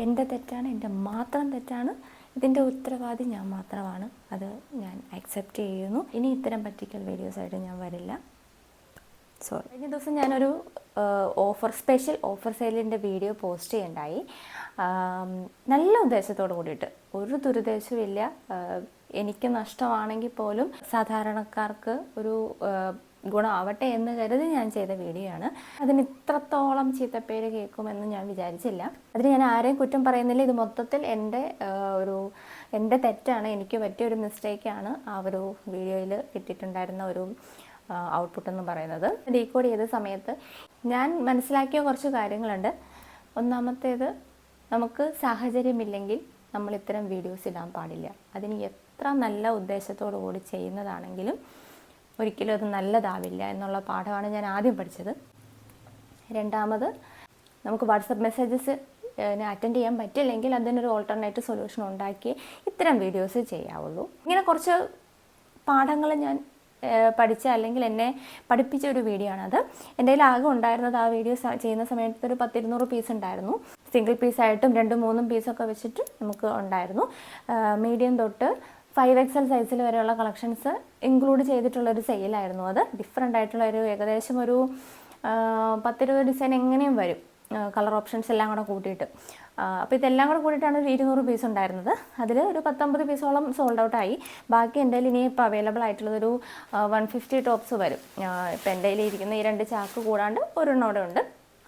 എൻ്റെ തെറ്റാണ്, എൻ്റെ മാത്രം തെറ്റാണ്. ഇതിൻ്റെ ഉത്തരവാദി ഞാൻ മാത്രമാണ്. അത് ഞാൻ അക്സെപ്റ്റ് ചെയ്യുന്നു. ഇനി ഇത്തരം പറ്റിക്കൽ വീഡിയോസായിട്ട് ഞാൻ വരില്ല. സോറി. കഴിഞ്ഞ ദിവസം ഞാനൊരു സ്പെഷ്യൽ ഓഫർ സെയിലിൻ്റെ വീഡിയോ പോസ്റ്റ് ചെയ്യണ്ടായി. നല്ല ഉദ്ദേശത്തോട് കൂടിയിട്ട്, ഒരു ദുരുദ്ദേശമില്ല. എനിക്ക് നഷ്ടമാണെങ്കിൽ പോലും സാധാരണക്കാർക്ക് ഒരു ഗുണമാവട്ടെ എന്ന് കരുതി ഞാൻ ചെയ്ത വീഡിയോ ആണ്. അതിന് ഇത്രത്തോളം ചീത്തപ്പേര് കേൾക്കുമെന്ന് ഞാൻ വിചാരിച്ചില്ല. അതിന് ഞാൻ ആരെയും കുറ്റം പറയുന്നില്ല. ഇത് മൊത്തത്തിൽ എൻ്റെ തെറ്റാണ്, എനിക്ക് പറ്റിയൊരു മിസ്റ്റേക്കാണ് ആ ഒരു വീഡിയോയിൽ കിട്ടിയിട്ടുണ്ടായിരുന്ന ഒരു ഔട്ട്പുട്ട് എന്ന് പറയുന്നത്. ഡീകോഡ് ചെയ്ത സമയത്ത് ഞാൻ മനസ്സിലാക്കിയ കുറച്ച് കാര്യങ്ങളുണ്ട്. ഒന്നാമത്തേത്, നമുക്ക് സാഹചര്യമില്ലെങ്കിൽ നമ്മൾ ഇത്തരം വീഡിയോസ് ഇടാൻ പാടില്ല. അതിന് എത്ര നല്ല ഉദ്ദേശത്തോടു കൂടി ചെയ്യുന്നതാണെങ്കിലും ഒരിക്കലും അത് നല്ലതാവില്ല എന്നുള്ള പാഠമാണ് ഞാൻ ആദ്യം പഠിച്ചത്. രണ്ടാമത്, നമുക്ക് വാട്സപ്പ് മെസ്സേജസ് അറ്റൻഡ് ചെയ്യാൻ പറ്റില്ലെങ്കിൽ അതിനൊരു ഓൾട്ടർനേറ്റീവ് സൊല്യൂഷൻ ഉണ്ടാക്കി ഇത്തരം വീഡിയോസ് ചെയ്യാവുള്ളൂ. ഇങ്ങനെ കുറച്ച് പാഠങ്ങൾ ഞാൻ പഠിച്ച, അല്ലെങ്കിൽ എന്നെ പഠിപ്പിച്ച ഒരു വീഡിയോ ആണത്. എൻ്റെ കയ്യിൽ ആകെ ഉണ്ടായിരുന്നത് ആ വീഡിയോ ചെയ്യുന്ന സമയത്ത് ഒരു 100-200 പീസ് ഉണ്ടായിരുന്നു. സിംഗിൾ പീസായിട്ടും 2-3 പീസൊക്കെ വെച്ചിട്ട് നമുക്ക് ഉണ്ടായിരുന്നു. മീഡിയം തൊട്ട് 5XL സൈസിൽ വരെയുള്ള കളക്ഷൻസ് ഇൻക്ലൂഡ് ചെയ്തിട്ടുള്ളൊരു സെയിലായിരുന്നു അത്. ഡിഫറെൻ്റ് ആയിട്ടുള്ള ഏകദേശം ഒരു 10-20 ഡിസൈൻ എങ്ങനെയും വരും, കളർ ഓപ്ഷൻസ് എല്ലാം കൂടെ കൂട്ടിയിട്ട്. അപ്പോൾ ഇതെല്ലാം കൂടെ കൂടിയിട്ടാണ് ഒരു 200 പീസ് ഉണ്ടായിരുന്നത്. അതിൽ ഒരു 19 പീസോളം സോൾഡ് ഔട്ടായി. ബാക്കി എൻ്റെ കയ്യിൽ ഇനി ഇപ്പോൾ അവൈലബിൾ ആയിട്ടുള്ളതൊരു 150 ടോപ്സ് വരും. ഇപ്പോൾ എൻ്റെ കയ്യിൽ ഇരിക്കുന്ന ഈ 2 ചാക്ക് കൂടാണ്ട് ഒരെണ്ണോടെ ഉണ്ട്.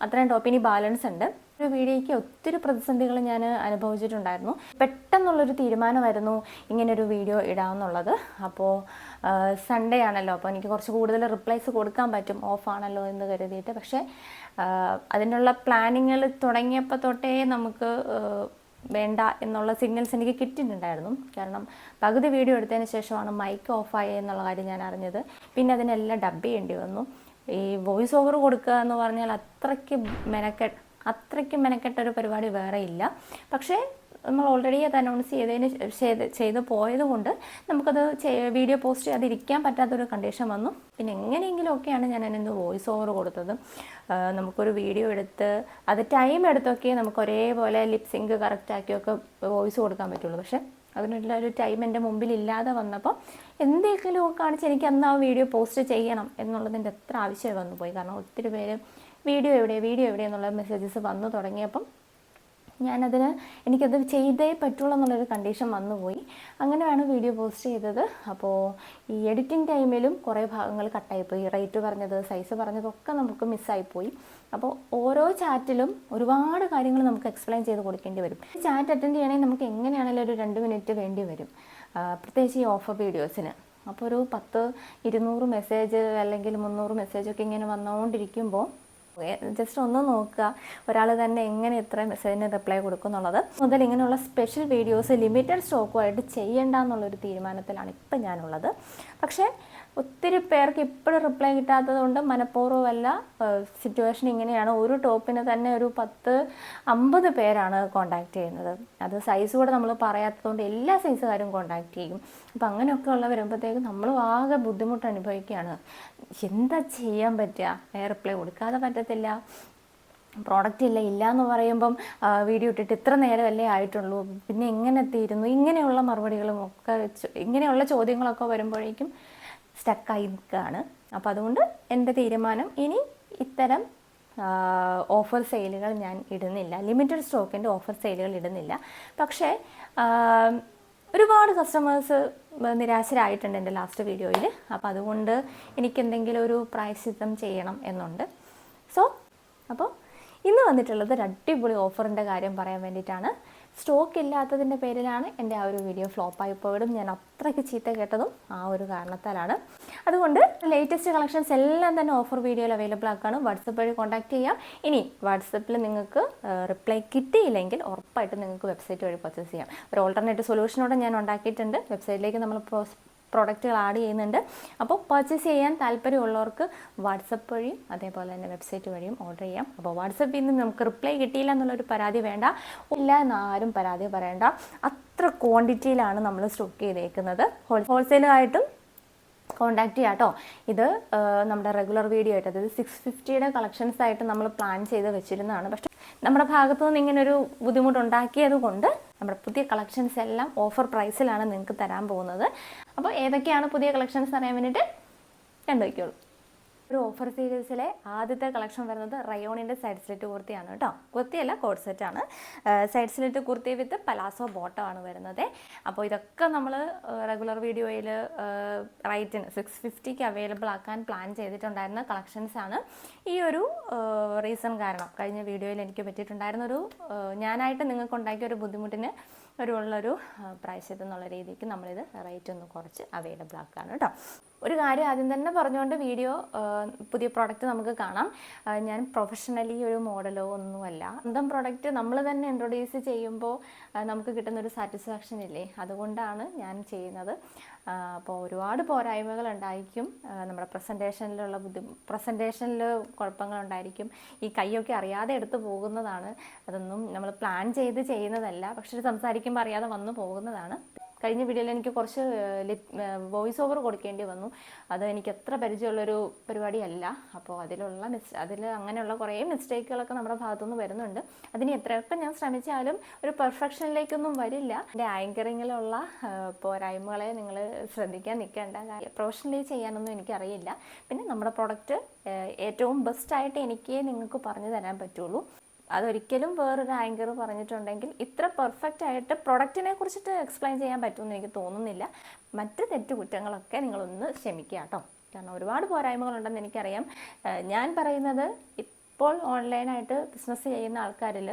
അത്രയും ടോപ്പ് ഇനി ബാലൻസ് ഉണ്ട്. ഒരു വീഡിയോയ്ക്ക് ഒത്തിരി പ്രതിസന്ധികൾ ഞാൻ അനുഭവിച്ചിട്ടുണ്ടായിരുന്നു. പെട്ടെന്നുള്ളൊരു തീരുമാനമായിരുന്നു ഇങ്ങനൊരു വീഡിയോ ഇടാമെന്നുള്ളത്. അപ്പോൾ സൺഡേ ആണല്ലോ, അപ്പോൾ എനിക്ക് കുറച്ച് കൂടുതൽ റിപ്ലൈസ് കൊടുക്കാൻ പറ്റും, ഓഫാണല്ലോ എന്ന് കരുതിയിട്ട്. പക്ഷേ അതിനുള്ള പ്ലാനിങ്ങൾ തുടങ്ങിയപ്പോൾ തൊട്ടേ നമുക്ക് വേണ്ട എന്നുള്ള സിഗ്നൽസ് എനിക്ക് കിട്ടിയിട്ടുണ്ടായിരുന്നു. കാരണം പകുതി വീഡിയോ എടുത്തതിന് ശേഷമാണ് മൈക്ക് ഓഫായി എന്നുള്ള കാര്യം ഞാൻ അറിഞ്ഞത്. പിന്നെ അതിനെല്ലാം ഡബ് ചെയ്യേണ്ടി വന്നു. ഈ വോയിസ് ഓവർ കൊടുക്കുക എന്ന് പറഞ്ഞാൽ അത്രയ്ക്ക് മെനക്കെട്ടൊരു പരിപാടി വേറെ ഇല്ല. പക്ഷേ നമ്മൾ ഓൾറെഡി അത് അനൗൺസ് ചെയ്ത് പോയത് കൊണ്ട് നമുക്കത് വീഡിയോ പോസ്റ്റ് ചെയ്യാതിരിക്കാൻ പറ്റാത്തൊരു കണ്ടീഷൻ വന്നു. പിന്നെ എങ്ങനെയെങ്കിലുമൊക്കെയാണ് ഞാൻ അതിന് വോയിസ് ഓവർ കൊടുത്തത്. നമുക്കൊരു വീഡിയോ എടുത്ത് അത് ടൈം എടുത്തൊക്കെ നമുക്ക് ഒരേപോലെ ലിപ്സിങ്ക് കറക്റ്റാക്കിയൊക്കെ വോയിസ് കൊടുക്കാൻ പറ്റുള്ളൂ. പക്ഷേ അതിനുള്ള ഒരു ടൈം എൻ്റെ മുമ്പിൽ ഇല്ലാതെ വന്നപ്പോൾ എന്തെങ്കിലുമൊക്കെ കാണിച്ച് എനിക്ക് അന്ന് ആ വീഡിയോ പോസ്റ്റ് ചെയ്യണം എന്നുള്ളതിൻ്റെ എത്ര ആവശ്യം വന്നു പോയി. കാരണം ഒത്തിരി പേര് വീഡിയോ എവിടെ എന്നുള്ള മെസ്സേജസ് വന്നു തുടങ്ങിയപ്പം എനിക്കത് ചെയ്തേ പറ്റുള്ളൂ എന്നുള്ളൊരു കണ്ടീഷൻ വന്നുപോയി. അങ്ങനെയാണ് വീഡിയോ പോസ്റ്റ് ചെയ്തത്. അപ്പോൾ ഈ എഡിറ്റിംഗ് ടൈമിലും കുറേ ഭാഗങ്ങൾ കട്ടായിപ്പോയി. റേറ്റ് പറഞ്ഞത്, സൈസ് പറഞ്ഞതൊക്കെ നമുക്ക് മിസ്സായിപ്പോയി. അപ്പോൾ ഓരോ ചാറ്റിലും ഒരുപാട് കാര്യങ്ങൾ നമുക്ക് എക്സ്പ്ലെയിൻ ചെയ്ത് കൊടുക്കേണ്ടി വരും. ചാറ്റ് അറ്റൻഡ് ചെയ്യണമെങ്കിൽ നമുക്ക് എങ്ങനെയാണെങ്കിലും ഒരു 2 മിനിറ്റ് വേണ്ടി വരും, പ്രത്യേകിച്ച് ഈ ഓഫർ വീഡിയോസിന്. അപ്പോൾ ഒരു 10-200 മെസ്സേജ് അല്ലെങ്കിൽ 300 മെസ്സേജൊക്കെ ഇങ്ങനെ വന്നുകൊണ്ടിരിക്കുമ്പോൾ ജസ്റ്റ് ഒന്ന് നോക്കുക, ഒരാൾ തന്നെ എങ്ങനെ ഇത്ര മെസ്സേജിന് റിപ്ലൈ കൊടുക്കും എന്നുള്ളത്. മുതൽ ഇങ്ങനെയുള്ള സ്പെഷ്യൽ വീഡിയോസ് ലിമിറ്റഡ് സ്റ്റോക്കുമായിട്ട് ചെയ്യേണ്ട എന്നുള്ളൊരു തീരുമാനത്തിലാണ് ഇപ്പം ഞാനുള്ളത്. പക്ഷേ ഒത്തിരി പേർക്ക് ഇപ്പോഴും റിപ്ലൈ കിട്ടാത്തത് കൊണ്ട് മനഃപൂർവ്വമല്ല, സിറ്റുവേഷൻ ഇങ്ങനെയാണ്. ഒരു ടോപ്പിന് തന്നെ ഒരു 10-50 പേരാണ് കോൺടാക്റ്റ് ചെയ്യുന്നത്. അത് സൈസ് കൂടെ നമ്മൾ പറയാത്തതുകൊണ്ട് എല്ലാ സൈസുകാരും കോൺടാക്റ്റ് ചെയ്യും. അപ്പം അങ്ങനെയൊക്കെ ഉള്ള വരുമ്പോഴത്തേക്കും നമ്മൾ ആകെ ബുദ്ധിമുട്ട് അനുഭവിക്കുകയാണ്. എന്താ ചെയ്യാൻ പറ്റുക? റിപ്ലൈ കൊടുക്കാതെ പറ്റത്തില്ല. പ്രോഡക്റ്റ് ഇല്ല എന്ന് പറയുമ്പം വീഡിയോ ഇട്ടിട്ട് ഇത്ര നേരമല്ലേ ആയിട്ടുള്ളൂ, പിന്നെ എങ്ങനെ തീരുന്നു, ഇങ്ങനെയുള്ള മറുപടികളും ഒക്കെ ഇങ്ങനെയുള്ള ചോദ്യങ്ങളൊക്കെ വരുമ്പോഴേക്കും സ്റ്റക്കായി നിൽക്കുകയാണ്. അപ്പോൾ അതുകൊണ്ട് എൻ്റെ തീരുമാനം, ഇനി ഇത്തരം ഓഫർ സെയിലുകൾ ഞാൻ ഇടുന്നില്ല, ലിമിറ്റഡ് സ്റ്റോക്കിൻ്റെ ഓഫർ സെയിലുകൾ ഇടുന്നില്ല. പക്ഷേ ഒരുപാട് കസ്റ്റമേഴ്സ് നിരാശരായിട്ടുണ്ട് എൻ്റെ ലാസ്റ്റ് വീഡിയോയിൽ. അപ്പോൾ അതുകൊണ്ട് എനിക്കെന്തെങ്കിലും ഒരു പ്രായശ്ചിത്തം ചെയ്യണം എന്നുണ്ട്. അപ്പോൾ ഇന്ന് വന്നിട്ടുള്ളത് ഒരു അടിപൊളി ഓഫറിൻ്റെ കാര്യം പറയാൻ വേണ്ടിയിട്ടാണ്. സ്റ്റോക്ക് ഇല്ലാത്തതിൻ്റെ പേരിലാണ് എൻ്റെ ആ ഒരു വീഡിയോ ഫ്ലോപ്പായി പോയതും ഞാൻ അത്രയ്ക്ക് ചീത്ത കേട്ടതും ആ ഒരു കാരണത്താലാണ്. അതുകൊണ്ട് ലേറ്റസ്റ്റ് കളക്ഷൻസ് എല്ലാം തന്നെ ഓഫർ വീഡിയോയിൽ അവൈലബിൾ ആക്കുകയാണ്. വാട്സപ്പ് വഴി കോൺടാക്ട് ചെയ്യാം. ഇനി വാട്സപ്പിൽ നിങ്ങൾക്ക് റിപ്ലൈ കിട്ടിയില്ലെങ്കിൽ ഉറപ്പായിട്ടും നിങ്ങൾക്ക് വെബ്സൈറ്റ് വഴി പർച്ചേസ് ചെയ്യാം. ഒരു ഓൾട്ടർനേറ്റീവ് സൊല്യൂഷനോടെ ഞാൻ ഉണ്ടാക്കിയിട്ടുണ്ട്. വെബ്സൈറ്റിലേക്ക് നമ്മൾ പ്രോഡക്റ്റുകൾ ആഡ് ചെയ്യുന്നുണ്ട്. അപ്പോൾ പർച്ചേസ് ചെയ്യാൻ താല്പര്യമുള്ളവർക്ക് വാട്സപ്പ് വഴിയും അതേപോലെ തന്നെ വെബ്സൈറ്റ് വഴിയും ഓർഡർ ചെയ്യാം. അപ്പോൾ വാട്സപ്പിൽ നിന്ന് നമുക്ക് റിപ്ലൈ കിട്ടിയില്ല എന്നുള്ളൊരു പരാതി വേണ്ട, ഇല്ല എന്നാരും പരാതി പറയേണ്ട. അത്ര ക്വാണ്ടിറ്റിയിലാണ് നമ്മൾ സ്റ്റോക്ക് ചെയ്തേക്കുന്നത്. ഹോൾസെയിലായിട്ടും കോൺടാക്റ്റ് ചെയ്യാം കേട്ടോ. ഇത് നമ്മുടെ റെഗുലർ വീഡിയോ ആയിട്ട്, അതായത് 650യുടെ കളക്ഷൻസ് ആയിട്ട് നമ്മൾ പ്ലാൻ ചെയ്ത് വെച്ചിരുന്നതാണ്. പക്ഷേ നമ്മുടെ ഭാഗത്തു നിന്ന് ഇങ്ങനൊരു ബുദ്ധിമുട്ടുണ്ടാക്കിയത് കൊണ്ട് നമ്മുടെ പുതിയ കളക്ഷൻസ് എല്ലാം ഓഫർ പ്രൈസിലാണ് നിങ്ങൾക്ക് തരാൻ പോകുന്നത്. അപ്പോൾ ഏതൊക്കെയാണ് പുതിയ കളക്ഷൻസ് അറിയാൻ വേണ്ടിയിട്ട് കണ്ടുവയ്ക്കുള്ളൂ. ഒരു ഓഫർ സീരീസിലെ ആദ്യത്തെ കളക്ഷൻ വരുന്നത് റയോണിൻ്റെ സൈഡ് സ്ലിറ്റ് കുർത്തിയാണ് കേട്ടോ. കുർത്തിയല്ല, കോഡ് സെറ്റാണ്. Side slit kurti with palazzo ബോട്ടമാണ് വരുന്നത്. അപ്പോൾ ഇതൊക്കെ നമ്മൾ റെഗുലർ വീഡിയോയിൽ റൈറ്റിന് 650 അവൈലബിൾ ആക്കാൻ പ്ലാൻ ചെയ്തിട്ടുണ്ടായിരുന്ന കളക്ഷൻസാണ്. ഈ ഒരു റീസൺ കാരണം കഴിഞ്ഞ വീഡിയോയിൽ എനിക്ക് പറ്റിയിട്ടുണ്ടായിരുന്നൊരു ഞാനായിട്ട് നിങ്ങൾക്ക് ഉണ്ടാക്കിയ ഒരു ബുദ്ധിമുട്ടിന് ഉള്ളൊരു പ്രായശ്ചിത്തം എന്നുള്ള രീതിക്ക് നമ്മളിത് റേറ്റ് ഒന്ന് കുറച്ച് അവൈലബിൾ ആക്കുകയാണ് കേട്ടോ. ഒരു കാര്യം ആദ്യം തന്നെ പറഞ്ഞുകൊണ്ട് വീഡിയോ പുതിയ പ്രോഡക്റ്റ് നമുക്ക് കാണാം. ഞാൻ പ്രൊഫഷണലി ഒരു മോഡലോ ഒന്നുമല്ല. സ്വന്തം പ്രോഡക്റ്റ് നമ്മൾ തന്നെ ഇൻട്രൊഡ്യൂസ് ചെയ്യുമ്പോൾ നമുക്ക് കിട്ടുന്നൊരു സാറ്റിസ്ഫാക്ഷൻ ഇല്ലേ, അതുകൊണ്ടാണ് ഞാൻ ചെയ്യുന്നത്. അപ്പോൾ ഒരുപാട് പോരായ്മകൾ ഉണ്ടായിരിക്കും. നമ്മുടെ പ്രസൻറ്റേഷനിൽ കുഴപ്പങ്ങളുണ്ടായിരിക്കും. ഈ കൈയൊക്കെ അറിയാതെ എടുത്ത് പോകുന്നതാണ്. അതൊന്നും നമ്മൾ പ്ലാൻ ചെയ്ത് ചെയ്യുന്നതല്ല, പക്ഷേ സംസാരിക്കുമ്പോൾ അറിയാതെ വന്നു പോകുന്നതാണ്. കഴിഞ്ഞ വീഡിയോയിൽ എനിക്ക് കുറച്ച് വോയിസ് ഓവർ കൊടുക്കേണ്ടി വന്നു. അത് എനിക്ക് അത്ര പരിചയമുള്ളൊരു പരിപാടിയല്ല. അപ്പോൾ അതിൽ അങ്ങനെയുള്ള കുറേ മിസ്റ്റേക്കുകളൊക്കെ നമ്മുടെ ഭാഗത്തുനിന്ന് വരുന്നുണ്ട്. അതിന് എത്രയൊക്കെ ഞാൻ ശ്രമിച്ചാലും ഒരു പെർഫെക്ഷനിലേക്കൊന്നും വരില്ല. എൻ്റെ ആങ്കറിങ്ങിലുള്ള പോരായ്മകളെ നിങ്ങൾ ശ്രദ്ധിക്കാൻ നിൽക്കേണ്ട. പ്രൊഫഷണലി ചെയ്യാനൊന്നും എനിക്കറിയില്ല. പിന്നെ നമ്മുടെ പ്രൊഡക്റ്റ് ഏറ്റവും ബെസ്റ്റായിട്ട് എനിക്ക് നിങ്ങൾക്ക് പറഞ്ഞു തരാൻ പറ്റുള്ളൂ. അതൊരിക്കലും വേറൊരു ആങ്കർ പറഞ്ഞിട്ടുണ്ടെങ്കിൽ ഇത്ര പെർഫെക്റ്റ് ആയിട്ട് പ്രൊഡക്റ്റിനെ കുറിച്ചിട്ട് എക്സ്പ്ലെയിൻ ചെയ്യാൻ പറ്റുമെന്ന് എനിക്ക് തോന്നുന്നില്ല. മറ്റ് തെറ്റുകുറ്റങ്ങളൊക്കെ നിങ്ങളൊന്ന് ക്ഷമിക്കുക കേട്ടോ. കാരണം ഒരുപാട് പോരായ്മകളുണ്ടെന്ന് എനിക്കറിയാം. ഞാൻ പറയുന്നത് ഇപ്പോൾ ഓൺലൈനായിട്ട് ബിസിനസ് ചെയ്യുന്ന ആൾക്കാരിൽ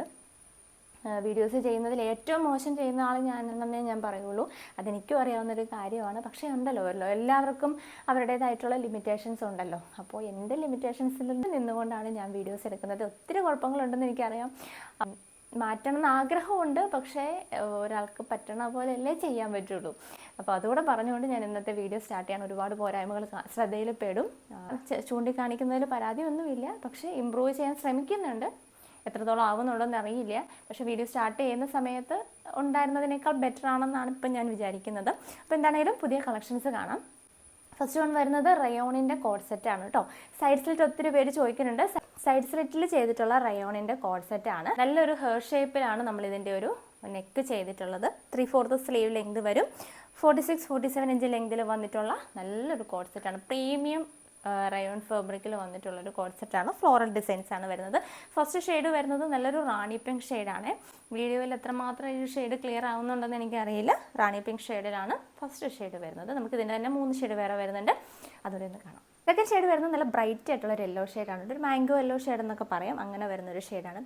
വീഡിയോസ് ചെയ്യുന്നതിൽ ഏറ്റവും മോശം ചെയ്യുന്ന ആൾ ഞാനെന്നേ ഞാൻ പറയുള്ളൂ. അതെനിക്കും അറിയാവുന്നൊരു കാര്യമാണ്. പക്ഷേ ഉണ്ടല്ലോ എല്ലാവർക്കും അവരുടേതായിട്ടുള്ള ലിമിറ്റേഷൻസ് ഉണ്ടല്ലോ. അപ്പോൾ എൻ്റെ ലിമിറ്റേഷൻസിൽ നിന്നുകൊണ്ടാണ് ഞാൻ വീഡിയോസ് എടുക്കുന്നത്. ഒത്തിരി കുഴപ്പങ്ങളുണ്ടെന്ന് എനിക്കറിയാം. മാറ്റണം എന്ന് ആഗ്രഹമുണ്ട്, പക്ഷേ ഒരാൾക്ക് പറ്റണ പോലെയല്ലേ ചെയ്യാൻ പറ്റുള്ളൂ. അപ്പോൾ അതുകൂടെ പറഞ്ഞുകൊണ്ട് ഞാൻ ഇന്നത്തെ വീഡിയോ സ്റ്റാർട്ട് ചെയ്യാൻ. ഒരുപാട് പോരായ്മകൾ ശ്രദ്ധയിൽ പെടും. ചൂണ്ടിക്കാണിക്കുന്നതിൽ പരാതിയൊന്നുമില്ല, പക്ഷേ ഇമ്പ്രൂവ് ചെയ്യാൻ ശ്രമിക്കുന്നുണ്ട്. എത്രത്തോളം ആവുന്നുണ്ടോയെന്ന് അറിയില്ല. പക്ഷേ വീഡിയോ സ്റ്റാർട്ട് ചെയ്യുന്ന സമയത്ത് ഉണ്ടായിരുന്നതിനേക്കാൾ ബെറ്റർ ആണെന്നാണ് ഇപ്പം ഞാൻ വിചാരിക്കുന്നത്. അപ്പോൾ എന്താണെങ്കിലും പുതിയ കളക്ഷൻസ് കാണാം. ഫസ്റ്റ് വൺ വരുന്നത് റയോണിൻ്റെ കോഡ് സെറ്റാണ് കേട്ടോ. സൈഡ് സ്ലിറ്റ് ഒത്തിരി പേര് ചോദിക്കുന്നുണ്ട്. സൈഡ് സ്ലിറ്റിൽ ചെയ്തിട്ടുള്ള റയോണിൻ്റെ കോഡ് സെറ്റാണ്. നല്ലൊരു ഹെയർ ഷേപ്പിലാണ് നമ്മളിതിൻ്റെ ഒരു നെക്ക് ചെയ്തിട്ടുള്ളത്. 3/4 സ്ലീവ് ലെങ്ത് വരും. 46-47 ഇഞ്ച് ലെങ്തിൽ വന്നിട്ടുള്ള നല്ലൊരു കോഡ് സെറ്റാണ്. പ്രീമിയം റയോൺ ഫാബ്രിക്കിൽ വന്നിട്ടുള്ളൊരു കോഡ് സെറ്റാണ്. ഫ്ലോറൽ ഡിസൈൻസ് ആണ് വരുന്നത്. ഫസ്റ്റ് ഷെയ്ഡ് വരുന്നത് നല്ലൊരു റാണി പിങ്ക് ഷെയ്ഡാണ്. വീഡിയോയിൽ എത്രമാത്രം ഈ ഷെയ്ഡ് ക്ലിയർ ആവുന്നുണ്ടെന്ന് എനിക്കറിയില്ല. റാണി പിങ്ക് ഷെയ്ഡിലാണ് ഫസ്റ്റ് ഷെയ്ഡ് വരുന്നത്. നമുക്ക് ഇതിൻ്റെ തന്നെ 3 ഷെയ്ഡ് വേറെ വരുന്നുണ്ട്. അതുകൂടെ ഒന്ന് കാണാം. സെക്കൻഡ് ഷെയ്ഡ് വരുന്നത് നല്ല ബ്രൈറ്റ് ആയിട്ടുള്ള ഒരു യെല്ലോ ഷെയ്ഡാണ്. ഒരു മാംഗോ യെല്ലോ ഷെയ്ഡ് എന്നൊക്കെ പറയാം. അങ്ങനെ വരുന്നൊരു ഷെയ്ഡാണ്.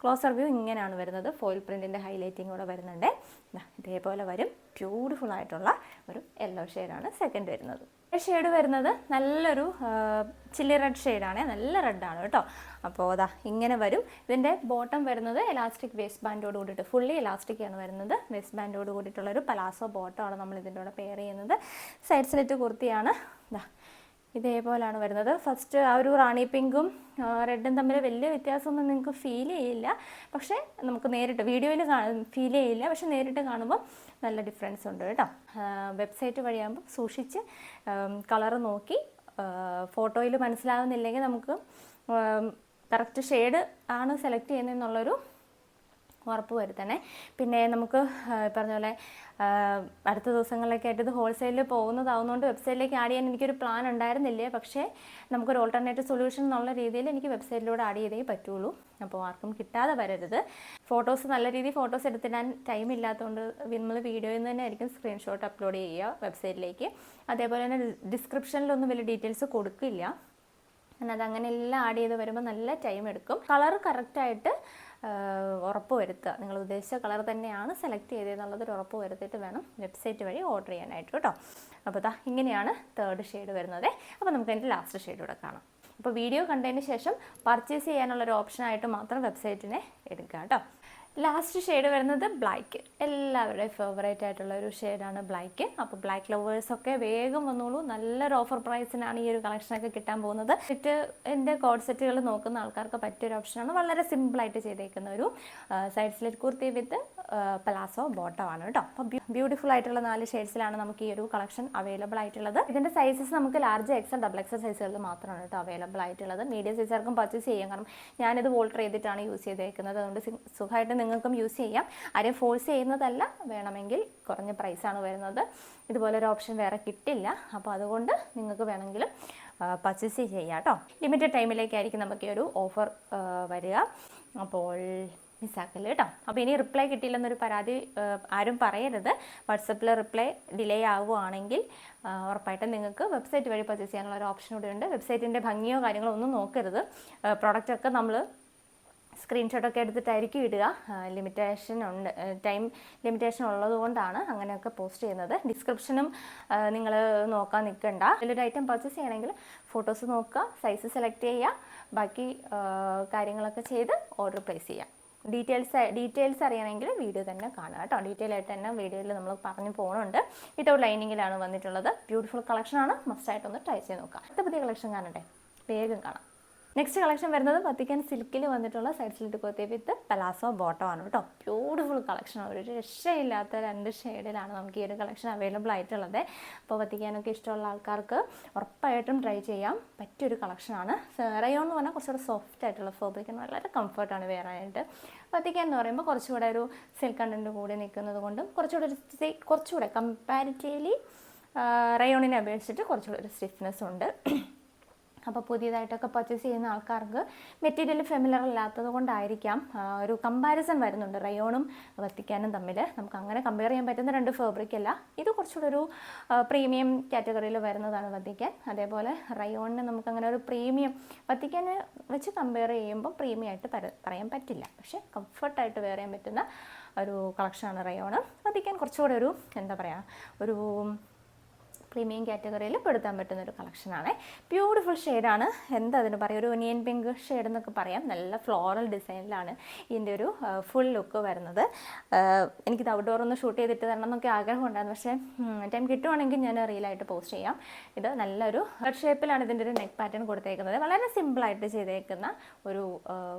ക്ലോസർ വ്യൂ ഇങ്ങനെയാണ് വരുന്നത്. ഫോയിൽ പ്രിൻറ്റിൻ്റെ ഹൈലൈറ്റിംഗ് കൂടെ വരുന്നുണ്ട്. ഇതേപോലെ വരും. ബ്യൂട്ടിഫുൾ ആയിട്ടുള്ള ഒരു യെല്ലോ ഷെയ്ഡാണ് സെക്കൻഡ് വരുന്നത്. ഷെയ്ഡ് വരുന്നത് നല്ലൊരു ചില്ലി റെഡ് ഷെയ്ഡാണ്. നല്ല റെഡാണ് കേട്ടോ. അപ്പോൾ അതാ ഇങ്ങനെ വരും. ഇതിൻ്റെ ബോട്ടം വരുന്നത് എലാസ്റ്റിക് വേസ്റ്റ് ബാൻഡോട് കൂടിയിട്ട് ഫുള്ളി എലാസ്റ്റിക്കാണ് വരുന്നത്. വേസ്റ്റ് ബാൻഡോട് കൂടിയിട്ടുള്ളൊരു പലാസോ ബോട്ടമാണ് നമ്മൾ ഇതിൻ്റെ കൂടെ പെയർ ചെയ്യുന്നത്. സൈഡ് സ്ലിറ്റ് കുർത്തിയാണ്. ഇതേപോലെയാണ് വരുന്നത്. ഫസ്റ്റ് ആ ഒരു റാണി പിങ്കും റെഡും തമ്മിൽ വലിയ വ്യത്യാസമൊന്നും നിങ്ങൾക്ക് ഫീൽ ചെയ്യില്ല. പക്ഷേ നമുക്ക് നേരിട്ട് വീഡിയോയിൽ ഫീൽ ചെയ്യില്ല. പക്ഷെ നേരിട്ട് കാണുമ്പോൾ നല്ല ഡിഫറൻസ് ഉണ്ട് കേട്ടോ. വെബ്സൈറ്റ് വഴിയാകുമ്പോൾ സൂക്ഷിച്ച് കളറ് നോക്കി, ഫോട്ടോയിൽ മനസ്സിലാകുന്നില്ലെങ്കിൽ നമുക്ക് കറക്റ്റ് ഷെയ്ഡ് ആണ് സെലക്ട് ചെയ്യുന്നതെന്നുള്ളൊരു ഉറപ്പ് വരുത്തണേ. പിന്നെ നമുക്ക് പറഞ്ഞ പോലെ അടുത്ത ദിവസങ്ങളിലൊക്കെ ആയിട്ട് ഇത് ഹോൾസെയിലിൽ പോകുന്നതാവുന്നതുകൊണ്ട് വെബ്സൈറ്റിലേക്ക് ആഡ് ചെയ്യാൻ എനിക്കൊരു പ്ലാൻ ഉണ്ടായിരുന്നില്ലേ. പക്ഷേ നമുക്കൊരു ഓൾട്ടർനേറ്റീവ് സൊല്യൂഷൻ എന്നുള്ള രീതിയിൽ എനിക്ക് വെബ്സൈറ്റിലൂടെ ആഡ് ചെയ്തേ പറ്റുള്ളൂ. അപ്പോൾ ആർക്കും കിട്ടാതെ വരരുത്. ഫോട്ടോസ് നല്ല രീതിയിൽ ഫോട്ടോസ് എടുത്തിടാൻ ടൈം ഇല്ലാത്തതുകൊണ്ട് നമ്മൾ വീഡിയോയിൽ നിന്ന് തന്നെ ആയിരിക്കും സ്ക്രീൻഷോട്ട് അപ്ലോഡ് ചെയ്യുക വെബ്സൈറ്റിലേക്ക്. അതേപോലെ തന്നെ ഡിസ്ക്രിപ്ഷനിലൊന്നും വലിയ ഡീറ്റെയിൽസ് കൊടുക്കില്ല. അതങ്ങനെ എല്ലാം ആഡ് ചെയ്ത് വരുമ്പോൾ നല്ല ടൈം എടുക്കും. കളർ കറക്റ്റായിട്ട് ഉറപ്പ് വരുത്തുക. നിങ്ങൾ ഉദ്ദേശിച്ച കളർ തന്നെയാണ് സെലക്ട് ചെയ്തതെന്നുള്ളതൊരു ഉറപ്പ് വരുത്തിയിട്ട് വേണം വെബ്സൈറ്റ് വഴി ഓർഡർ ചെയ്യാനായിട്ട് കേട്ടോ. അപ്പോൾ ഇങ്ങനെയാണ് തേർഡ് ഷെയ്ഡ് വരുന്നത്. അപ്പോൾ നമുക്ക് അതിൻ്റെ ലാസ്റ്റ് ഷെയ്ഡ് കൂടെ കാണാം. അപ്പോൾ വീഡിയോ കണ്ടതിന് ശേഷം പർച്ചേസ് ചെയ്യാനുള്ളൊരു ഓപ്ഷനായിട്ട് മാത്രം വെബ്സൈറ്റിനെ എടുക്കുക കേട്ടോ. ലാസ്റ്റ് ഷെയ്ഡ് വരുന്നത് ബ്ലാക്ക്. എല്ലാവരുടെയും ഫേവറേറ്റ് ആയിട്ടുള്ള ഒരു ഷെയ്ഡാണ് ബ്ലാക്ക്. അപ്പോൾ ബ്ലാക്ക് ലവേഴ്സൊക്കെ വേഗം വന്നോളൂ. നല്ലൊരു ഓഫർ പ്രൈസിനാണ് ഈ ഒരു കളക്ഷനൊക്കെ കിട്ടാൻ പോകുന്നത്. എൻ്റെ കോഡ് സെറ്റുകൾ നോക്കുന്ന ആൾക്കാർക്ക് പറ്റിയൊരു ഓപ്ഷനാണ്. വളരെ സിമ്പിളായിട്ട് ചെയ്തേക്കുന്ന ഒരു side slit kurti with palazzo bottom ആണ് കേട്ടോ. അപ്പോൾ ബ്യൂട്ടിഫുൾ ആയിട്ടുള്ള 4 ഷെയ്ഡ്സിലാണ് നമുക്ക് ഈ ഒരു കളക്ഷൻ അവൈലബിൾ ആയിട്ടുള്ളത്. ഇതിൻ്റെ സൈസസ് നമുക്ക് ലാർജ് എക്സൽ ഡബിൾ എക്സൽ സൈസുകളിൽ മാത്രമാണ് കേട്ടോ അവൈലബിൾ ആയിട്ടുള്ളത്. മീഡിയം സൈസുകാർക്കും പർച്ചേസ് ചെയ്യാം. കാരണം ഞാനിത് വോൾട്ടർ ചെയ്തിട്ടാണ് യൂസ് ചെയ്തേക്കുന്നത്. അതുകൊണ്ട് സുഖമായിട്ട് നിങ്ങൾക്കും യൂസ് ചെയ്യാം. ആരെയും ഫോഴ്സ് ചെയ്യുന്നതല്ല. വേണമെങ്കിൽ കുറഞ്ഞ പ്രൈസാണ് വരുന്നത്. ഇതുപോലൊരു ഓപ്ഷൻ വേറെ കിട്ടില്ല. അപ്പോൾ അതുകൊണ്ട് നിങ്ങൾക്ക് വേണമെങ്കിലും പർച്ചേസ് ചെയ്യാം കേട്ടോ. ലിമിറ്റഡ് ടൈമിലേക്കായിരിക്കും നമുക്ക് ഈ ഒരു ഓഫർ വരിക. അപ്പോൾ മിസ്സാക്കല് കേട്ടോ. അപ്പോൾ ഇനി റിപ്ലൈ കിട്ടിയില്ലെന്നൊരു പരാതി ആരും പറയരുത്. വാട്സപ്പിൽ റിപ്ലൈ ഡിലേ ആവുകയാണെങ്കിൽ ഉറപ്പായിട്ടും നിങ്ങൾക്ക് വെബ്സൈറ്റ് വഴി പർച്ചേസ് ചെയ്യാനുള്ള ഒരു ഓപ്ഷൻ കൂടെ ഉണ്ട്. വെബ്സൈറ്റിൻ്റെ ഭംഗിയോ കാര്യങ്ങളോ ഒന്നും നോക്കരുത്. പ്രോഡക്റ്റൊക്കെ നമ്മൾ സ്ക്രീൻഷോട്ടൊക്കെ എടുത്തിട്ടായിരിക്കും ഇടുക. ലിമിറ്റേഷൻ ഉണ്ട്, ടൈം ലിമിറ്റേഷൻ ഉള്ളത് കൊണ്ടാണ് അങ്ങനെയൊക്കെ പോസ്റ്റ് ചെയ്യുന്നത്. ഡിസ്ക്രിപ്ഷനും നിങ്ങൾ നോക്കാൻ നിൽക്കണ്ട. ഇതിലൊരു ഐറ്റം പർച്ചേസ് ചെയ്യണമെങ്കിൽ ഫോട്ടോസ് നോക്കുക, സൈസ് സെലക്ട് ചെയ്യുക, ബാക്കി കാര്യങ്ങളൊക്കെ ചെയ്ത് ഓർഡർ പ്ലേസ് ചെയ്യുക. ഡീറ്റെയിൽസ് അറിയണമെങ്കിൽ വീഡിയോ തന്നെ കാണുക കേട്ടോ. ഡീറ്റെയിൽ ആയിട്ട് തന്നെ വീഡിയോയിൽ നമ്മൾ പറഞ്ഞു പോകുന്നുണ്ട്. വിത്തൗട്ട് ലൈനിങ്ങിലാണ് വന്നിട്ടുള്ളത്. ബ്യൂട്ടിഫുൾ കളക്ഷനാണ്. മസ്റ്റായിട്ടൊന്ന് ട്രൈ ചെയ്ത് നോക്കാം. അടുത്ത പുതിയ കളക്ഷൻ കാണട്ടെ, വേഗം കാണാം. നെക്സ്റ്റ് കളക്ഷൻ വരുന്നത് വത്തിക്കാൻ സിൽക്കിൽ വന്നിട്ടുള്ള side slit kurti with palazzo bottom ആണ് കേട്ടോ. ബ്യൂട്ടിഫുൾ കളക്ഷനാണ്. ഒരു രക്ഷയില്ലാത്ത 2 ഷെയ്ഡിലാണ് നമുക്ക് ഈ ഒരു കളക്ഷൻ അവൈലബിൾ ആയിട്ടുള്ളത്. അപ്പോൾ വത്തിക്കാനൊക്കെ ഇഷ്ടമുള്ള ആൾക്കാർക്ക് ഉറപ്പായിട്ടും ട്രൈ ചെയ്യാം പറ്റിയൊരു കളക്ഷനാണ്. റയോൺ എന്ന് പറഞ്ഞാൽ കുറച്ചുകൂടെ സോഫ്റ്റ് ആയിട്ടുള്ള ഫാബ്രിക്കാണ്. വളരെ കംഫർട്ടാണ് വെയറാനായിട്ട്. വത്തിക്കാൻ എന്ന് പറയുമ്പോൾ കുറച്ചുകൂടെ ഒരു സിൽക്ക് കണ്ടൻറ്റ് കൂടി നിൽക്കുന്നത് കൊണ്ടും കുറച്ചുകൂടെ കമ്പാരിറ്റീവ്ലി റയോണിനെ അപേക്ഷിച്ചിട്ട് കുറച്ചുകൂടെ ഒരു സ്റ്റിഫ്നെസ് ഉണ്ട്. അപ്പോൾ പുതിയതായിട്ടൊക്കെ പർച്ചേസ് ചെയ്യുന്ന ആൾക്കാർക്ക് മെറ്റീരിയൽ ഫെമിലർ അല്ലാത്തത് കൊണ്ടായിരിക്കാം ഒരു കമ്പാരിസൺ വരുന്നുണ്ട് റയോണും വത്തിക്കാനും തമ്മിൽ. നമുക്ക് അങ്ങനെ കമ്പയർ ചെയ്യാൻ പറ്റുന്ന 2 ഫാബ്രിക് അല്ല. ഇത് കുറച്ചുകൂടെ ഒരു പ്രീമിയം കാറ്റഗറിയിൽ വരുന്നതാണ് വത്തിക്കാൻ. അതേപോലെ റയോണിന് നമുക്കങ്ങനെ ഒരു പ്രീമിയം വത്തിക്കാനെ വെച്ച് കമ്പയർ ചെയ്യുമ്പോൾ പ്രീമിയം ആയിട്ട് പറയാൻ പറ്റില്ല. പക്ഷേ കംഫർട്ടായിട്ട് വെയർ ചെയ്യാൻ പറ്റുന്ന ഒരു കളക്ഷനാണ് റയോണ്. വത്തിക്കാൻ കുറച്ചുകൂടെ ഒരു എന്താ പറയുക, ഒരു പ്രീമിയം കാറ്റഗറിയിൽ പെടുത്താൻ പറ്റുന്ന ഒരു കളക്ഷനാണ്. ബ്യൂട്ടിഫുൾ ഷെയ്ഡാണ്. എന്താ അതിന് പറയുക, ഒരു ഒനിയൻ പിങ്ക് ഷെയ്ഡ് എന്നൊക്കെ പറയാം. നല്ല ഫ്ലോറൽ ഡിസൈനിലാണ് ഇതിൻ്റെ ഒരു ഫുൾ ലുക്ക് വരുന്നത്. എനിക്കിത് ഔട്ട്ഡോർ ഒന്ന് ഷൂട്ട് ചെയ്തിട്ട് തരണം എന്നൊക്കെ ആഗ്രഹം ഉണ്ടായിരുന്നു. പക്ഷേ ടൈം കിട്ടുവാണെങ്കിൽ ഞാൻ റീലായിട്ട് പോസ്റ്റ് ചെയ്യാം. ഇത് നല്ലൊരു ഷേപ്പിലാണ് ഇതിൻ്റെ ഒരു നെക്ക് പാറ്റേൺ കൊടുത്തേക്കുന്നത്. വളരെ സിമ്പിളായിട്ട് ചെയ്തേക്കുന്ന ഒരു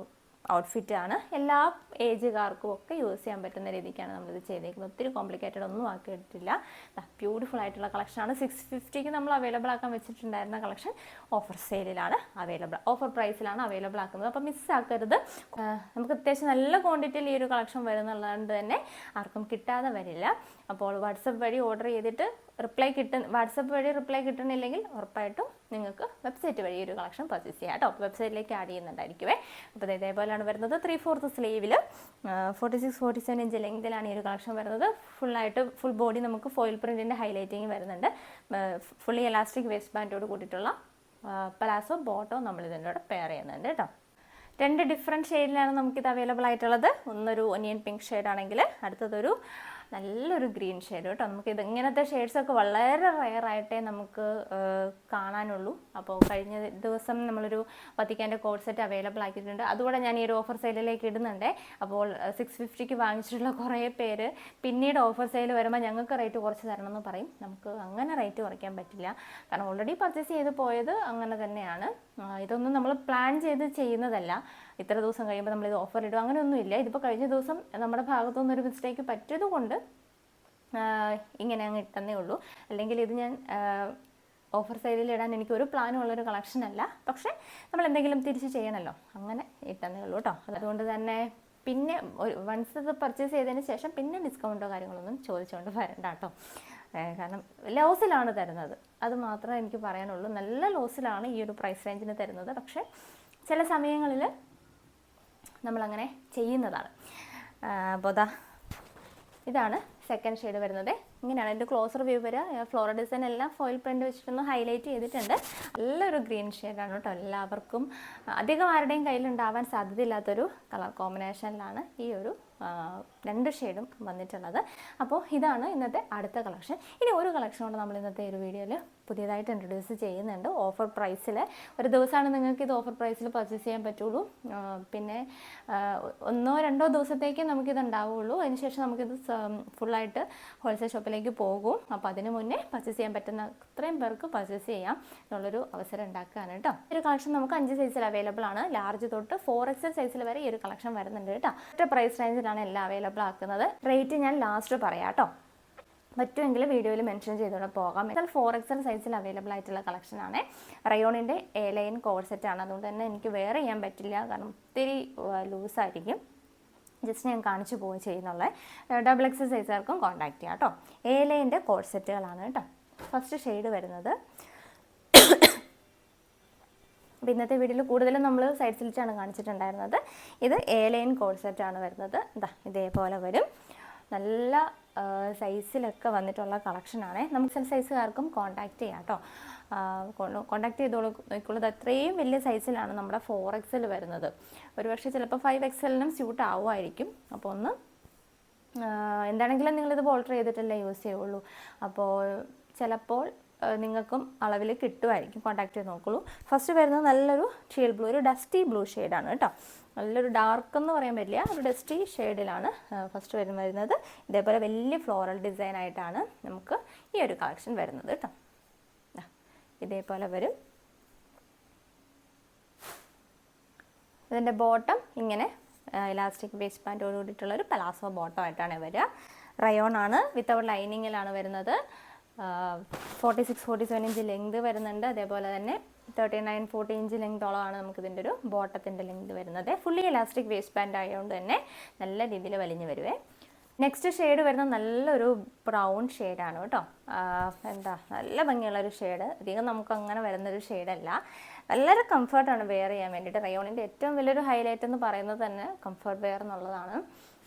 ഔട്ട്ഫിറ്റാണ്. എല്ലാ ഏജുകാർക്കും ഒക്കെ യൂസ് ചെയ്യാൻ പറ്റുന്ന രീതിക്കാണ് നമ്മളിത് ചെയ്തേക്കുന്നത്. ഒത്തിരി കോംപ്ലിക്കേറ്റഡ് ഒന്നും ആക്കിയിട്ടില്ല. ബ്യൂട്ടിഫുൾ ആയിട്ടുള്ള കളക്ഷനാണ്. 650 നമ്മൾ അവൈലബിൾ ആക്കാൻ വെച്ചിട്ടുണ്ടായിരുന്ന കളക്ഷൻ ഓഫർ സെയിലാണ് ഓഫർ പ്രൈസിലാണ് അവൈലബിൾ ആക്കുന്നത്. അപ്പോൾ മിസ്സാക്കരുത്. നമുക്ക് അത്യാവശ്യം നല്ല ക്വാണ്ടിറ്റിയിൽ ഈ ഒരു കളക്ഷൻ വരുന്നുള്ളതുകൊണ്ട് തന്നെ ആർക്കും കിട്ടാതെ വരില്ല. അപ്പോൾ വാട്സപ്പ് വഴി ഓർഡർ ചെയ്തിട്ട് വാട്സപ്പ് വഴി റിപ്ലൈ കിട്ടണില്ലെങ്കിൽ ഉറപ്പായിട്ടും നിങ്ങൾക്ക് വെബ്സൈറ്റ് വഴി ഒരു കളക്ഷൻ പർച്ചേസ് ചെയ്യാം കേട്ടോ. വെബ്സൈറ്റിലേക്ക് ആഡ് ചെയ്യുന്നുണ്ടായിരിക്കുമേ. അപ്പോൾ ഇതേപോലെയാണ് വരുന്നത്. 3/4 സ്ലീവിൽ 46-47 ഇഞ്ച് ലെങ്തിലാണ് ഈ ഒരു കളക്ഷൻ വരുന്നത്. ഫുൾ ബോഡി നമുക്ക് ഫോയിൽ പ്രിൻറ്റിൻ്റെ ഹൈലൈറ്റിങ് വരുന്നുണ്ട്. ഫുള്ളി എലാസ്റ്റിക് വേസ്റ്റ് ബാൻഡോട് കൂടിയിട്ടുള്ള പലാസോ ബോട്ടോ നമ്മൾ ഇതിൻ്റെ കൂടെ പെയർ ചെയ്യുന്നുണ്ട് കേട്ടോ. 2 ഡിഫറെൻറ്റ് ഷെയ്ഡിലാണ് നമുക്കിത് അവൈലബിൾ ആയിട്ടുള്ളത്. ഒന്നൊരു ഒനിയൻ പിങ്ക് ഷെയ്ഡാണെങ്കിൽ അടുത്തതൊരു നല്ലൊരു ഗ്രീൻ ഷെയ്ഡ് കേട്ടോ. നമുക്കിത് ഇങ്ങനത്തെ ഷെയ്ഡ്സൊക്കെ വളരെ റെയറായിട്ടേ നമുക്ക് കാണാനുള്ളൂ. അപ്പോൾ കഴിഞ്ഞ ദിവസം നമ്മളൊരു വത്തിക്കാൻ്റെ കോഡ് സെറ്റ് അവൈലബിൾ ആക്കിയിട്ടുണ്ട്. അതുകൂടെ ഞാൻ ഈ ഒരു ഓഫർ സെയിലിലേക്ക് ഇടുന്നുണ്ട്. അപ്പോൾ 650 വാങ്ങിച്ചിട്ടുള്ള കുറേ പേര് പിന്നീട് ഓഫർ സെയിൽ വരുമ്പോൾ ഞങ്ങൾക്ക് റേറ്റ് കുറച്ച് തരണം എന്ന് പറയും. നമുക്ക് അങ്ങനെ റേറ്റ് കുറയ്ക്കാൻ പറ്റില്ല. കാരണം ഓൾറെഡി പർച്ചേസ് ചെയ്ത് പോയത് അങ്ങനെ തന്നെയാണ്. ഇതൊന്നും നമ്മൾ പ്ലാൻ ചെയ്ത് ചെയ്യുന്നതല്ല. ഇത്ര ദിവസം കഴിയുമ്പോൾ നമ്മളിത് ഓഫർ ഇടും അങ്ങനെയൊന്നുമില്ല. ഇതിപ്പോൾ കഴിഞ്ഞ ദിവസം നമ്മുടെ ഭാഗത്തുനിന്നൊരു മിസ്റ്റേക്ക് പറ്റിയത് കൊണ്ട് ഇങ്ങനെ അങ്ങ് ഇട്ടെന്നേ ഉള്ളൂ. അല്ലെങ്കിൽ ഇത് ഞാൻ ഓഫർ സെയിലിൽ ഇടാൻ എനിക്കൊരു പ്ലാനും ഉള്ളൊരു കളക്ഷൻ അല്ല. പക്ഷേ നമ്മൾ എന്തെങ്കിലും തിരിച്ച് ചെയ്യണമല്ലോ, അങ്ങനെ ഇട്ടെന്നേ ഉള്ളൂ കേട്ടോ. അതുകൊണ്ട് തന്നെ പിന്നെ വൺസ് ഇത് പർച്ചേസ് ചെയ്തതിന് ശേഷം പിന്നെ ഡിസ്കൗണ്ടോ കാര്യങ്ങളൊന്നും ചോദിച്ചുകൊണ്ട് വരണ്ട കേട്ടോ. കാരണം ലോസിലാണ് തരുന്നത്, അത് മാത്രമേ എനിക്ക് പറയാനുള്ളൂ. നല്ല ലോസിലാണ് ഈ ഒരു പ്രൈസ് റേഞ്ചിന് തരുന്നത്. പക്ഷേ ചില സമയങ്ങളിൽ നമ്മളങ്ങനെ ചെയ്യുന്നതാണ്. അപ്പോൾ ഇതാണ് സെക്കൻഡ് ഷെയ്ഡ് വരുന്നത്. ഇങ്ങനെയാണ് എൻ്റെ ക്ലോസർ വ്യൂ വരിക. ഫ്ലോറൽ ഡിസൈൻ എല്ലാം ഫോയിൽ പ്രിൻ്റ് വെച്ചിട്ടൊന്ന് ഹൈലൈറ്റ് ചെയ്തിട്ടുണ്ട്. നല്ലൊരു ഗ്രീൻ ഷെയ്ഡാണ് കേട്ടോ. എല്ലാവർക്കും അധികം ആരുടെയും കയ്യിലുണ്ടാവാൻ സാധ്യതയില്ലാത്തൊരു കളർ കോമ്പിനേഷനിലാണ് ഈ ഒരു 2 ഷെയ്ഡും വന്നിട്ടുള്ളത്. അപ്പോൾ ഇതാണ് ഇന്നത്തെ അടുത്ത കളക്ഷൻ. ഇനി ഒരു കളക്ഷൻ കൊണ്ട് നമ്മൾ ഇന്നത്തെ ഒരു വീഡിയോയിൽ പുതിയതായിട്ട് ഇൻട്രൊഡ്യൂസ് ചെയ്യുന്നുണ്ട് ഓഫർ പ്രൈസിൽ. ഒരു ദിവസമാണ് നിങ്ങൾക്ക് ഇത് ഓഫർ പ്രൈസിൽ പർച്ചേസ് ചെയ്യാൻ പറ്റുള്ളൂ. പിന്നെ 1-2 ദിവസത്തേക്ക് നമുക്കിത് ഉണ്ടാവുള്ളൂ. അതിനുശേഷം നമുക്കിത് ഫുള്ളായിട്ട് ഹോൾസെയിൽ ഷോപ്പിലേക്ക് പോകും. അപ്പോൾ അതിന് മുന്നേ പർച്ചേസ് ചെയ്യാൻ പറ്റുന്ന അത്രയും പേർക്ക് പർച്ചേസ് ചെയ്യാം എന്നുള്ളൊരു അവസരം ഉണ്ടാക്കുകയാണ് കേട്ടോ. ഈ ഒരു കളക്ഷൻ നമുക്ക് 5 സൈസിൽ അവൈലബിൾ ആണ്. ലാർജ് തൊട്ട് 4XL സൈസിൽ വരെ ഈ ഒരു കളക്ഷൻ വരുന്നുണ്ട് കേട്ടോ. ഒറ്റ പ്രൈസ് റേഞ്ചിലാണ് എല്ലാം അവൈലബിൾ ആക്കുന്നത്. റേറ്റ് ഞാൻ ലാസ്റ്റ് പറയാം കേട്ടോ, പറ്റുമെങ്കിൽ വീഡിയോയിൽ മെൻഷൻ ചെയ്തുകൊണ്ട് പോകാം. 4XL സൈസിൽ അവൈലബിൾ ആയിട്ടുള്ള കളക്ഷനാണ്. റയോണിൻ്റെ A-ലൈൻ കോഴ്സെറ്റാണ്. അതുകൊണ്ട് തന്നെ എനിക്ക് വെയർ ചെയ്യാൻ പറ്റില്ല, കാരണം ഒത്തിരി ലൂസായിരിക്കും. ജസ്റ്റ് ഞാൻ കാണിച്ചു പോവുകയും ചെയ്യുന്നുള്ളത്. XXL സൈസുകാർക്കും കോൺടാക്ട് ചെയ്യാം കേട്ടോ. A-ലൈൻ്റെ കോഴ്സെറ്റുകളാണ് കേട്ടോ. ഫസ്റ്റ് ഷെയ്ഡ് വരുന്നത്, അപ്പോൾ ഇന്നത്തെ വീഡിയോയിൽ കൂടുതലും നമ്മൾ സൈഡ് സ്ലിറ്റാണ് കാണിച്ചിട്ടുണ്ടായിരുന്നത്. ഇത് A-ലൈൻ കോഴ്സെറ്റാണ് വരുന്നത്. ഇതേപോലെ വരും. നല്ല സൈസിലൊക്കെ വന്നിട്ടുള്ള കളക്ഷനാണ്. നമുക്ക് സൈസുകാർക്കും കോൺടാക്റ്റ് ചെയ്യാം കേട്ടോ. കോൺടാക്ട് നോക്കിക്കോളൂ. അത്രയും വലിയ സൈസിലാണ് നമ്മുടെ 4XL വരുന്നത്. ഒരുപക്ഷെ ചിലപ്പോൾ 5XLനും സ്യൂട്ട് ആവുമായിരിക്കും. അപ്പോൾ ഒന്ന് എന്താണെങ്കിലും നിങ്ങളിത് ഓൾട്ടർ ചെയ്തിട്ടല്ലേ യൂസ് ചെയ്യുള്ളൂ. അപ്പോൾ ചിലപ്പോൾ നിങ്ങൾക്കും അളവിൽ കിട്ടുമായിരിക്കും. കോൺടാക്ട് ചെയ്ത് നോക്കുള്ളൂ. ഫസ്റ്റ് വരുന്നത് നല്ലൊരു ഷീൽ ബ്ലൂ, ഒരു ഡസ്റ്റി ബ്ലൂ ഷെയ്ഡാണ് കേട്ടോ. നല്ലൊരു ഡാർക്ക് എന്ന് പറയാൻ പറ്റില്ല, ഒരു ഡസ്റ്റി ഷെയ്ഡിലാണ് ഫസ്റ്റ് വരുന്നത്. ഇതേപോലെ വലിയ ഫ്ലോറൽ ഡിസൈൻ ആയിട്ടാണ് നമുക്ക് ഈ ഒരു കളക്ഷൻ വരുന്നത് കേട്ടോ. ഇതേപോലെ വരും. ഇതിൻ്റെ ബോട്ടം ഇങ്ങനെ ഇലാസ്റ്റിക് വേസ്റ്റ് പാൻറ്റോട് കൂടിയിട്ടുള്ളൊരു പലാസോ ബോട്ടം ആയിട്ടാണ് വരിക. റയോൺ ആണ്, വിത്തൗട്ട് ലൈനിങ്ങിലാണ് വരുന്നത്. 46-47 ഇഞ്ച് ലെങ്ത് വരുന്നുണ്ട്. അതേപോലെ തന്നെ 39-40 ഇഞ്ച് ലെങ്തോളമാണ് നമുക്കിതിൻ്റെ ഒരു ബോട്ടത്തിൻ്റെ ലെങ്ത് വരുന്നത്. ഫുള്ളി ഇലാസ്റ്റിക് വേസ്റ്റ് പാൻറ്റ് ആയതുകൊണ്ട് തന്നെ നല്ല രീതിയിൽ വലിഞ്ഞ് വരുവേ. നെക്സ്റ്റ് ഷെയ്ഡ് വരുന്നത് നല്ലൊരു ബ്രൗൺ ഷെയ്ഡാണ് കേട്ടോ. നല്ല ഭംഗിയുള്ളൊരു ഷെയ്ഡ്. അധികം നമുക്ക് അങ്ങനെ വരുന്നൊരു ഷെയ്ഡല്ല. വളരെ കംഫർട്ടാണ് വെയർ ചെയ്യാൻ വേണ്ടിയിട്ട്. റയോണിൻ്റെ ഏറ്റവും വലിയൊരു ഹൈലൈറ്റ് എന്ന് പറയുന്നത് തന്നെ കംഫർട്ട് വെയർ എന്നുള്ളതാണ്.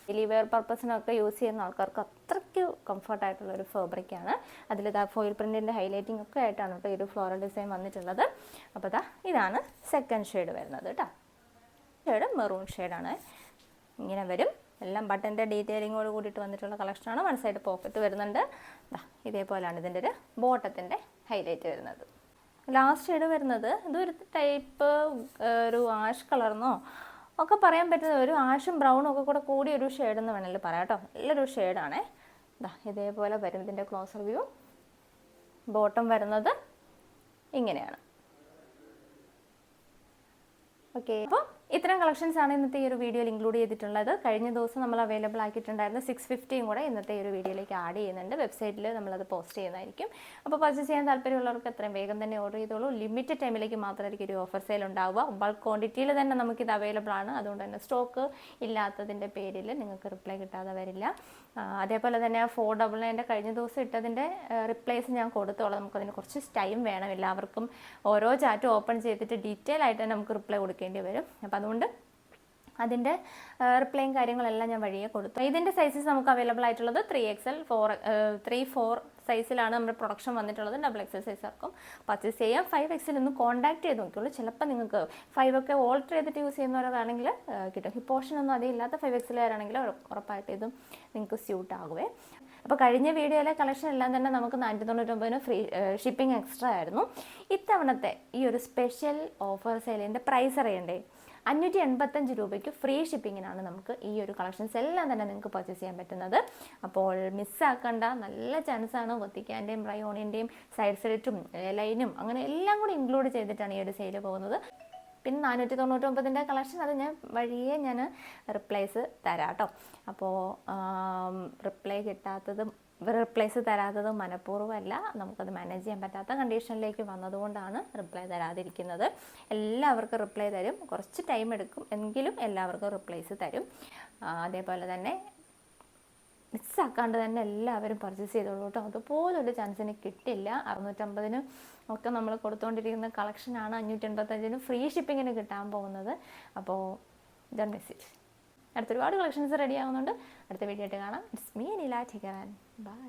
ഡെയിലി വെയർ പർപ്പസിനൊക്കെ യൂസ് ചെയ്യുന്ന ആൾക്കാർക്ക് അത്രയ്ക്ക് കംഫർട്ടായിട്ടുള്ളൊരു ഫാബ്രിക്കാണ്. അതിലിതാ ഫോയിൽ പ്രിൻറ്റിൻ്റെ ഹൈലൈറ്റിംഗ് ഒക്കെ ആയിട്ടാണ് കേട്ടോ ഈ ഒരു ഫ്ലോറൽ ഡിസൈൻ വന്നിട്ടുള്ളത്. അപ്പോൾ ഇതാണ് സെക്കൻഡ് ഷെയ്ഡ് വരുന്നത് കേട്ടോ. ഷെയ്ഡ് മെറൂൺ ഷെയ്ഡാണ്. ഇങ്ങനെ വരും. എല്ലാം ബട്ടൻ്റെ ഡീറ്റെയിലിങ്ങോട് കൂടിയിട്ട് വന്നിട്ടുള്ള കളക്ഷനാണ്. വൺ സൈഡ് പോക്കറ്റ് വരുന്നുണ്ട്. ഇതേപോലെയാണ് ഇതിൻ്റെ ഒരു ബോട്ടത്തിൻ്റെ ഹൈലൈറ്റ് വരുന്നത്. ലാസ്റ്റ് ഷെയ്ഡ് വരുന്നത് ഇതൊരു ടൈപ്പ് ഒരു ആഷ് കളർന്നോ ഒക്കെ പറയാൻ പറ്റുന്ന ഒരു ആഷും ബ്രൗണും ഒക്കെ കൂടെ കൂടിയ ഒരു ഷെയ്ഡെന്ന് വേണമെങ്കിൽ പറയാം കേട്ടോ. നല്ലൊരു ഷെയ്ഡാണേ. ഇതേപോലെ വരും ഇതിൻ്റെ ക്ലോസർ വ്യൂ. ബോട്ടം വരുന്നത് ഇങ്ങനെയാണ്. ഓക്കെ, അപ്പോൾ ഇത്തരം കളക്ഷൻസ് ആണ് ഇന്നത്തെ ഈ ഒരു വീഡിയോയിൽ ഇൻക്ലൂഡ് ചെയ്തിട്ടുള്ളത്. കഴിഞ്ഞ ദിവസം നമ്മൾ അവൈലബിൾ ആക്കിയിട്ടുണ്ടായിരുന്ന 650 കൂടെ ഇന്നത്തെ ഈ ഒരു വീഡിയോയിലേക്ക് ആഡ് ചെയ്യുന്നുണ്ട്. വെബ്സൈറ്റിൽ നമ്മളത് പോസ്റ്റ് ചെയ്യുന്നതായിരിക്കും. അപ്പോൾ പർച്ചേസ് ചെയ്യാൻ താല്പര്യമുള്ളവർക്ക് എത്രയും വേഗം തന്നെ ഓർഡർ ചെയ്തോളൂ. ലിമിറ്റഡ് ടൈമിലേക്ക് മാത്രമായിരിക്കും ഒരു ഓഫർ സെയിൽ ഉണ്ടാവുക. ബൾക്ക് ക്വാണ്ടിറ്റിയിൽ തന്നെ നമുക്കിത് അവൈലബിൾ ആണ്. അതുകൊണ്ട് തന്നെ സ്റ്റോക്ക് ഇല്ലാത്തതിൻ്റെ പേരിൽ നിങ്ങൾക്ക് റിപ്ലൈ കിട്ടാതെ വരില്ല. അതേപോലെ തന്നെ 499 കഴിഞ്ഞ ദിവസം ഇട്ടതിൻ്റെ റിപ്ലൈസ് ഞാൻ കൊടുത്തോളാം. നമുക്കതിന് കുറച്ച് ടൈം വേണം. എല്ലാവർക്കും ഓരോ ചാറ്റ് ഓപ്പൺ ചെയ്തിട്ട് ഡീറ്റെയിൽ ആയിട്ട് തന്നെ നമുക്ക് റിപ്ലൈ കൊടുക്കേണ്ടി വരും. അപ്പോൾ അതുകൊണ്ട് അതിൻ്റെ റിപ്ലൈയും കാര്യങ്ങളെല്ലാം ഞാൻ വഴിയെ കൊടുത്തു. ഇതിൻ്റെ സൈസസ് നമുക്ക് അവൈലബിൾ ആയിട്ടുള്ളത് 3XL 4 സൈസിലാണ് നമ്മുടെ പ്രൊഡക്ഷൻ വന്നിട്ടുള്ളത്. XXL സൈസാർക്കും പർച്ചേസ് ചെയ്യാം. 5XL ഒന്ന് കോൺടാക്ട് ചെയ്ത് നോക്കിയുള്ളൂ. ചിലപ്പോൾ നിങ്ങൾക്ക് 5 ഒക്കെ ഓൾട്ടർ ചെയ്തിട്ട് യൂസ് ചെയ്യുന്നവരാണെങ്കിൽ കിട്ടും. ഹിപ്പ് പോർഷൻ ഒന്നും അതേ ഇല്ലാത്ത 5XL ഉറപ്പായിട്ട് ഇതും നിങ്ങൾക്ക് സ്യൂട്ട് ആകുവേ. അപ്പോൾ കഴിഞ്ഞ വീഡിയോയിലെ കളക്ഷൻ എല്ലാം തന്നെ നമുക്ക് 499 ഫ്രീ ഷിപ്പിംഗ് എക്സ്ട്രാ ആയിരുന്നു. ഇത്തവണത്തെ ഈ ഒരു സ്പെഷ്യൽ ഓഫർ സെയിലിൻ്റെ പ്രൈസ് അറിയണ്ടേ? 585 രൂപയ്ക്ക് ഫ്രീ ഷിപ്പിങ്ങിനാണ് നമുക്ക് ഈ ഒരു കളക്ഷൻസ് എല്ലാം തന്നെ നിങ്ങൾക്ക് പർച്ചേസ് ചെയ്യാൻ പറ്റുന്നത്. അപ്പോൾ മിസ്സാക്കേണ്ട നല്ല ചാൻസാണ്. വത്തിക്കാൻ്റെയും റയോണിൻ്റെയും സൈഡ് സ്ലിറ്റും ലൈനും അങ്ങനെ എല്ലാം കൂടി ഇൻക്ലൂഡ് ചെയ്തിട്ടാണ് ഈ ഒരു സെയിൽ പോകുന്നത്. പിന്നെ 499 കളക്ഷൻ അത് ഞാൻ വഴിയെ റിപ്ലൈസ് തരാം കേട്ടോ. അപ്പോൾ റിപ്ലൈസ് തരാത്തത് മനഃപൂർവ്വമല്ല, നമുക്കത് മാനേജ് ചെയ്യാൻ പറ്റാത്ത കണ്ടീഷനിലേക്ക് വന്നതുകൊണ്ടാണ് റിപ്ലൈ തരാതിരിക്കുന്നത്. എല്ലാവർക്കും റിപ്ലൈ തരും. കുറച്ച് ടൈം എടുക്കും എങ്കിലും എല്ലാവർക്കും റിപ്ലൈസ് തരും. അതേപോലെ തന്നെ മിസ്സാക്കാണ്ട് തന്നെ എല്ലാവരും പർച്ചേസ് ചെയ്തോളൂ കേട്ടോ. അതുപോലൊരു ചാൻസിന് കിട്ടില്ല. 650 ഒക്കെ നമ്മൾ കൊടുത്തുകൊണ്ടിരിക്കുന്ന കളക്ഷനാണ് 585 ഫ്രീ ഷിപ്പിങ്ങിന് കിട്ടാൻ പോകുന്നത്. അപ്പോൾ ഡോണ്ട് മിസ് ഇറ്റ്. അടുത്തൊരുപാട് കളക്ഷൻസ് റെഡി ആവുന്നുണ്ട്. അടുത്ത വീഡിയോ ആയിട്ട് കാണാം. It's me Nila. Take care and by.